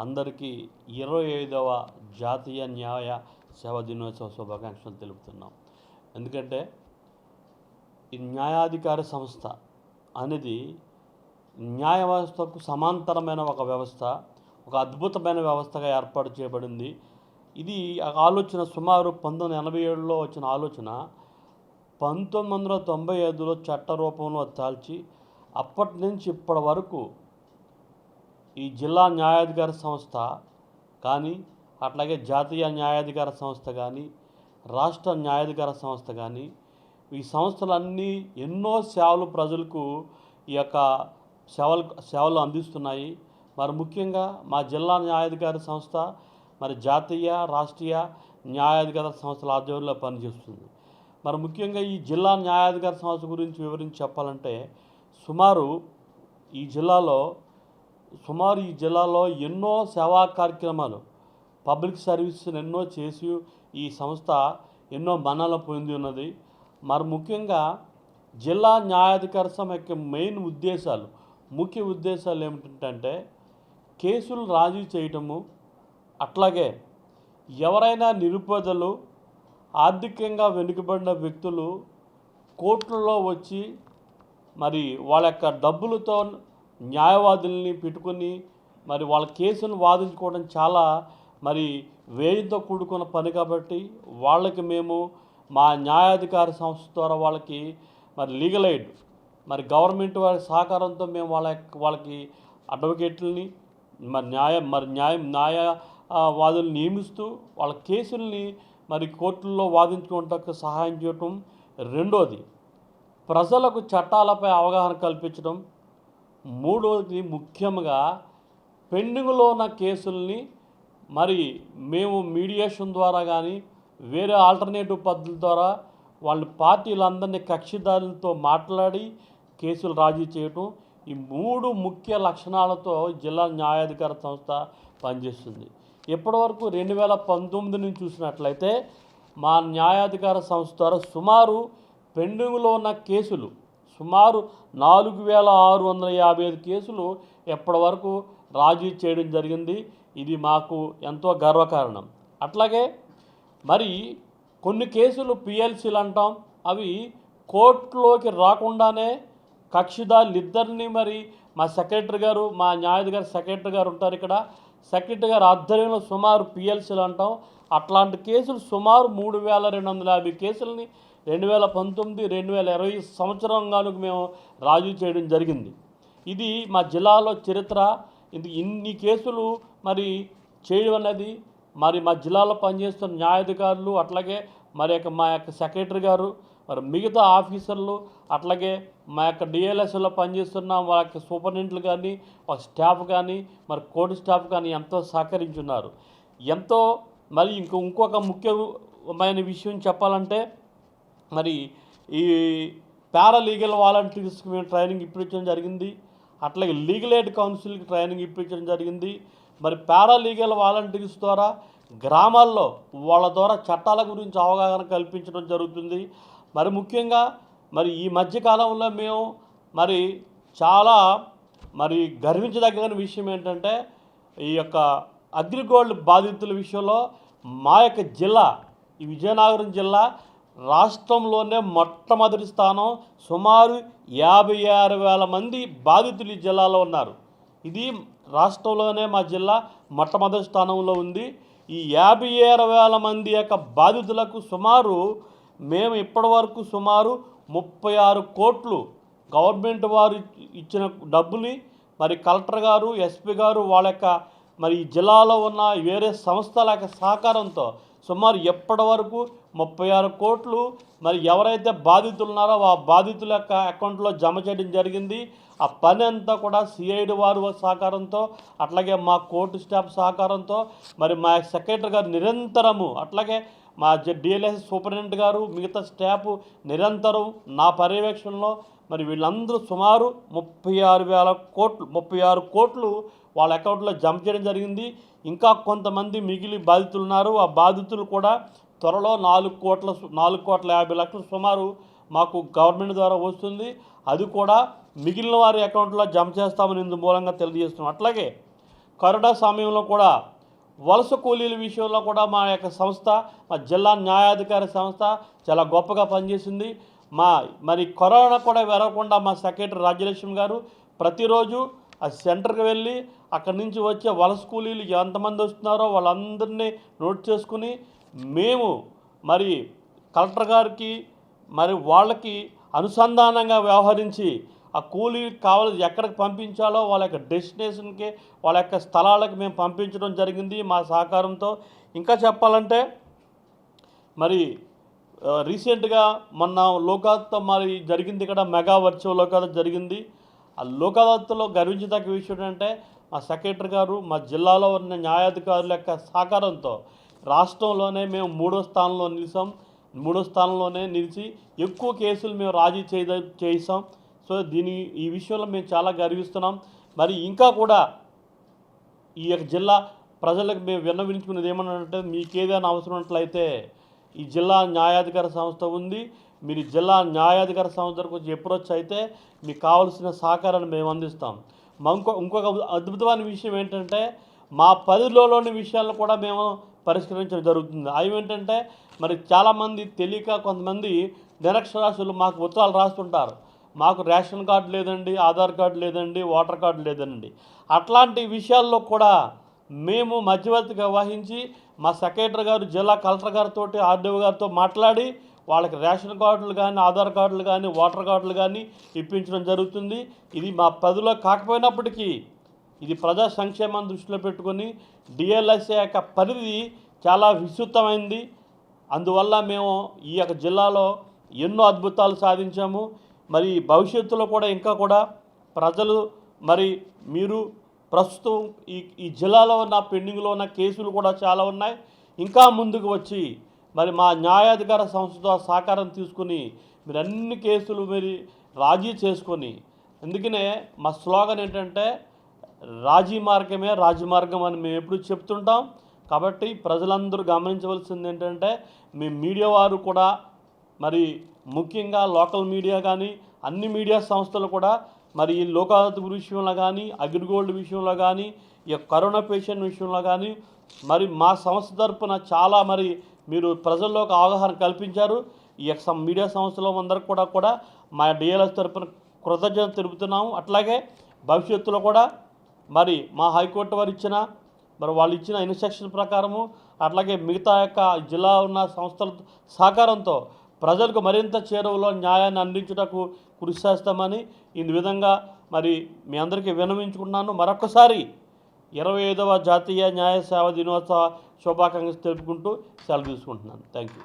అందరికీ 25వ జాతీయ న్యాయ సేవా దినోత్సవ శుభాకాంక్షలు తెలుపుతున్నాం. ఎందుకంటే ఈ న్యాయాధికార సంస్థ అనేది న్యాయ వ్యవస్థకు సమాంతరమైన ఒక వ్యవస్థ, ఒక అద్భుతమైన వ్యవస్థగా ఏర్పాటు చేయబడింది. ఇది ఆలోచన సుమారు 1987లో వచ్చిన ఆలోచన 1995లో చట్ట రూపంలో దాల్చి అప్పటి నుంచి ఇప్పటి వరకు ఈ జిల్లా న్యాయాధికార సంస్థ కానీ, అట్లాగే జాతీయ న్యాయాధికార సంస్థ కానీ, రాష్ట్ర న్యాయాధికార సంస్థ కానీ, ఈ సంస్థలన్నీ ఎన్నో సేవలు ప్రజలకు ఈ యొక్క సేవలు అందిస్తున్నాయి. మరి ముఖ్యంగా మా జిల్లా న్యాయాధికార సంస్థ మరి జాతీయ రాష్ట్రీయ న్యాయాధికార సంస్థల ఆధ్వర్యంలో పనిచేస్తుంది. మరి ముఖ్యంగా ఈ జిల్లా న్యాయాధికార సంస్థ గురించి వివరించి చెప్పాలంటే ఈ జిల్లాలో ఎన్నో సేవా కార్యక్రమాలు, పబ్లిక్ సర్వీసెస్ ఎన్నో చేసి ఈ సంస్థ ఎన్నో మన్ననలు పొంది ఉన్నది. మరి ముఖ్యంగా జిల్లా న్యాయాధికార సంస్థ యొక్క ముఖ్య ఉద్దేశాలు ఏమిటంటే కేసులు రాజీ చేయటము, అట్లాగే ఎవరైనా నిరుపేదలు, ఆర్థికంగా వెనుకబడిన వ్యక్తులు కోర్టులలో వచ్చి మరి వాళ్ళ యొక్క డబ్బులతో న్యాయవాదుల్ని పెట్టుకుని మరి వాళ్ళ కేసును వాదించుకోవడం చాలా మరి వ్యయంతో కూడుకున్న పని. కాబట్టి వాళ్ళకి మేము మా న్యాయాధికార సంస్థ ద్వారా వాళ్ళకి మరి లీగల్ ఎయిడ్, మరి గవర్నమెంట్ వారి సహకారంతో మేము వాళ్ళకి అడ్వకేట్లని న్యాయవాదులను నియమిస్తూ వాళ్ళ కేసుల్ని మరి కోర్టుల్లో వాదించుకోవడానికి సహాయం చేయటం. రెండోది, ప్రజలకు చట్టాలపై అవగాహన కల్పించడం. మూడోది, ముఖ్యంగా పెండింగ్లో ఉన్న కేసుల్ని మరి మేము మీడియేషన్ ద్వారా కానీ వేరే ఆల్టర్నేటివ్ పద్ధతుల ద్వారా వాళ్ళ పార్టీలందరినీ కక్షిదారులతో మాట్లాడి కేసులు రాజీ చేయటం. ఈ మూడు ముఖ్య లక్షణాలతో జిల్లా న్యాయాధికార సంస్థ పనిచేస్తుంది. ఇప్పటివరకు 2019 నుంచి చూసినట్లయితే మా న్యాయాధికార సంస్థ ద్వారా సుమారు పెండింగ్లో ఉన్న కేసులు సుమారు 4655 కేసులు ఎప్పటివరకు రాజీ చేయడం జరిగింది. ఇది మాకు ఎంతో గర్వకారణం. అట్లాగే మరి కొన్ని కేసులు పిఎల్సీలు అంటాం, అవి కోర్టులోకి రాకుండానే కక్షిదారులు ఇద్దరిని మరి మా సెక్రటరీ గారు, మా న్యాయాధికార సెక్రటరీ గారు ఉంటారు ఇక్కడ, సెక్రటరీ గారు ఆధ్వర్యంలో సుమారు పిఎల్సీలు అంటాం. అట్లాంటి కేసులు సుమారు 3250 కేసులని 2019, 2020 సంవత్సరంగాను మేము రాజీ చేయడం జరిగింది. ఇది మా జిల్లాలో చరిత్ర. ఇన్ని కేసులు మరి చేయడం అనేది మరి మా జిల్లాలో పనిచేస్తున్న న్యాయాధికారులు, అట్లాగే మా యొక్క సెక్రటరీ గారు, మరి మిగతా ఆఫీసర్లు, అట్లాగే మా యొక్క డిఎల్ఎస్లో పనిచేస్తున్న వాళ్ళ యొక్క సూపరింటెండెంట్లు కానీ, ఒక స్టాఫ్ కానీ, మరి కోర్టు స్టాఫ్ కానీ ఎంతో సహకరించున్నారు. ఎంతో మరి ఇంకొక ముఖ్యమైన విషయం చెప్పాలంటే మరి ఈ పారాలీగల్ వాలంటీర్స్కి మేము ట్రైనింగ్ ఇప్పించడం జరిగింది. అట్లాగే లీగల్ ఎయిడ్ కౌన్సిల్కి ట్రైనింగ్ ఇప్పించడం జరిగింది. మరి పారాలీగల్ వాలంటీర్స్ ద్వారా గ్రామాల్లో వాళ్ళ ద్వారా చట్టాల గురించి అవగాహన కల్పించడం జరుగుతుంది. మరి ముఖ్యంగా మరి ఈ మధ్యకాలంలో మేము మరి చాలా గర్వించదగిన విషయం ఏంటంటే ఈ యొక్క అగ్రిగోల్డ్ బాధితుల విషయంలో మా యొక్క జిల్లా, ఈ విజయనగరం జిల్లా రాష్ట్రంలోనే మొట్టమొదటి స్థానం. సుమారు 56,000 మంది బాధితులు ఈ జిల్లాలో ఉన్నారు. ఇది రాష్ట్రంలోనే మా జిల్లా మొట్టమొదటి స్థానంలో ఉంది. ఈ 56,000 మంది యొక్క బాధితులకు మేము ఇప్పటివరకు సుమారు 36 కోట్లు గవర్నమెంట్ వారు ఇచ్చిన డబ్బుని మరి కలెక్టర్ గారు, ఎస్పీ గారు వాళ్ళ యొక్క మరి ఈ జిల్లాలో ఉన్న వేరే సంస్థల యొక్క సహకారంతో సుమారు ఎప్పటి వరకు 36 కోట్లు మరి ఎవరైతే బాధితులు ఉన్నారో ఆ బాధితుల యొక్క అకౌంట్లో జమ చేయడం జరిగింది. ఆ పని అంతా కూడా సిఐడి వారు సహకారంతో, అట్లాగే మా కోర్టు స్టాఫ్ సహకారంతో, మరి మా సెక్రటరీ గారు నిరంతరము, అట్లాగే మా డిఎల్ఎస్ సూపరింటెండెంట్ గారు, మిగతా స్టాఫ్ నిరంతరం నా పర్యవేక్షణలో మరి వీళ్ళందరూ సుమారు 36 కోట్లు వాళ్ళ అకౌంట్లో జమ చేయడం జరిగింది. ఇంకా కొంతమంది మిగిలి బాధితులు ఉన్నారు. ఆ బాధితులు కూడా త్వరలో 4,50,00,000 సుమారు మాకు గవర్నమెంట్ ద్వారా వస్తుంది. అది కూడా మిగిలిన వారి అకౌంట్లో జమ చేస్తామని ఇందు మూలంగా తెలియజేస్తున్నాం. అట్లాగే కరోనా సమయంలో కూడా వలస కూలీల విషయంలో కూడా మా యొక్క సంస్థ, మా జిల్లా న్యాయాధికారి సంస్థ చాలా గొప్పగా పనిచేసింది. మరి కరోనా కూడా వెరవకుండా మా సెక్రటరీ రాజ్యలక్ష్మి గారు ప్రతిరోజు ఆ సెంటర్కి వెళ్ళి అక్కడి నుంచి వచ్చే వలస కూలీలు ఎంతమంది వస్తున్నారో వాళ్ళందరినీ నోట్ చేసుకుని మేము మరి కలెక్టర్ గారికి మరి వాళ్ళకి అనుసంధానంగా వ్యవహరించి ఆ కూలీ కావాలి ఎక్కడికి పంపించాలో వాళ్ళ యొక్క డెస్టినేషన్కి, వాళ్ళ యొక్క స్థలాలకు మేము పంపించడం జరిగింది మా సహకారంతో. ఇంకా చెప్పాలంటే మరి రీసెంట్గా మొన్న లోకాదాలత్ మరి జరిగింది, ఇక్కడ మెగా వర్చువల్ లోకాదాలత్ జరిగింది. ఆ లోకాదాలత్లో గర్వించదగ్గ విషయం ఏంటంటే మా సెక్రటరీ గారు, మా జిల్లాలో ఉన్న న్యాయాధికారుల యొక్క సహకారంతో రాష్ట్రంలోనే మేము 3వ స్థానంలో నిలిచాం. 3వ స్థానంలోనే నిలిచి ఎక్కువ కేసులు మేము రాజీ చేసాం. సో ఈ విషయంలో మేము చాలా గర్విస్తున్నాం. మరి ఇంకా కూడా ఈ యొక్క జిల్లా ప్రజలకు మేము విన్నవించుకునేది ఏమన్నంటే, మీకు ఏదైనా అవసరం ఉన్నట్లయితే ఈ జిల్లా న్యాయాధికార సంస్థ ఉంది. మీరు జిల్లా న్యాయాధికార సంస్థ దగ్గరకు వచ్చి అప్రోచ్ అయితే మీకు కావాల్సిన సహకారాన్ని మేము అందిస్తాం. ఇంకొక అద్భుతమైన విషయం ఏంటంటే, మా పరిధిలోని విషయాలను కూడా మేము పరిష్కరించడం జరుగుతుంది. అవి ఏంటంటే, మరి చాలామంది తెలియక కొంతమంది నిరక్షరాస్యులు మాకు ఉత్తరాలు రాస్తుంటారు. మాకు రేషన్ కార్డు లేదండి, ఆధార్ కార్డు లేదండి, ఓటర్ కార్డు లేదండి. అట్లాంటి విషయాల్లో కూడా మేము మధ్యవర్తిగా వహించి మా సెక్రటరీ గారు జిల్లా కలెక్టర్ గారితో, ఆర్డీఓ గారితో మాట్లాడి వాళ్ళకి రేషన్ కార్డులు కానీ, ఆధార్ కార్డులు కానీ, ఓటర్ కార్డులు కానీ ఇప్పించడం జరుగుతుంది. ఇది మా పరిధిలో కాకపోయినప్పటికీ ఇది ప్రజా సంక్షేమాన్ని దృష్టిలో పెట్టుకొని డిఎల్ఎస్ఏ యొక్క పరిధి చాలా విస్తృతమైంది. అందువల్ల మేము ఈ యొక్క జిల్లాలో ఎన్నో అద్భుతాలు సాధించాము. మరి భవిష్యత్తులో కూడా ఇంకా కూడా ప్రజలు మరి మీరు ప్రస్తుతం ఈ జిల్లాలో ఉన్న పెండింగ్లో ఉన్న కేసులు కూడా చాలా ఉన్నాయి. ఇంకా ముందుకు వచ్చి మరి మా న్యాయాధికార సంస్థతో సహకారం తీసుకుని మీరు అన్ని కేసులు మీరు రాజీ చేసుకొని, అందుకనే మా స్లోగన్ ఏంటంటే రాజీ మార్గమే రాజమార్గం అని మేము ఎప్పుడు చెప్తుంటాం. కాబట్టి ప్రజలందరూ గమనించవలసింది ఏంటంటే, మీ మీడియా వారు కూడా మరి ముఖ్యంగా లోకల్ మీడియా కానీ అన్ని మీడియా సంస్థలు కూడా మరి ఈ లోకాదాలత్ విషయంలో కానీ, అగ్రిగోల్డ్ విషయంలో కానీ, ఈ కరోనా పేషెంట్ విషయంలో కానీ మరి మా సంస్థ తరపున చాలా మరి మీరు ప్రజల్లోకి అవగాహన కల్పించారు. ఈ యొక్క మీడియా సంస్థలో అందరికి కూడా మా డిఎల్ఎస్ తరపున కృతజ్ఞత తెలుపుతున్నాము. అట్లాగే భవిష్యత్తులో కూడా మరి మా హైకోర్టు వారు వాళ్ళు ఇచ్చిన ఇన్స్ట్రక్షన్ ప్రకారము, అట్లాగే మిగతా యొక్క జిల్లా ఉన్న సంస్థల సహకారంతో ప్రజలకు మరింత చేరువలో న్యాయాన్ని అందించుటకు కృషి చేస్తామని ఈ విధంగా మరి మీ అందరికీ విన్నవించుకున్నాను. మరొకసారి 25వ జాతీయ న్యాయ సేవా దినోత్సవ శుభాకాంక్షలు తెలుపుకుంటూ సెలవు తీసుకుంటున్నాను. Thank you.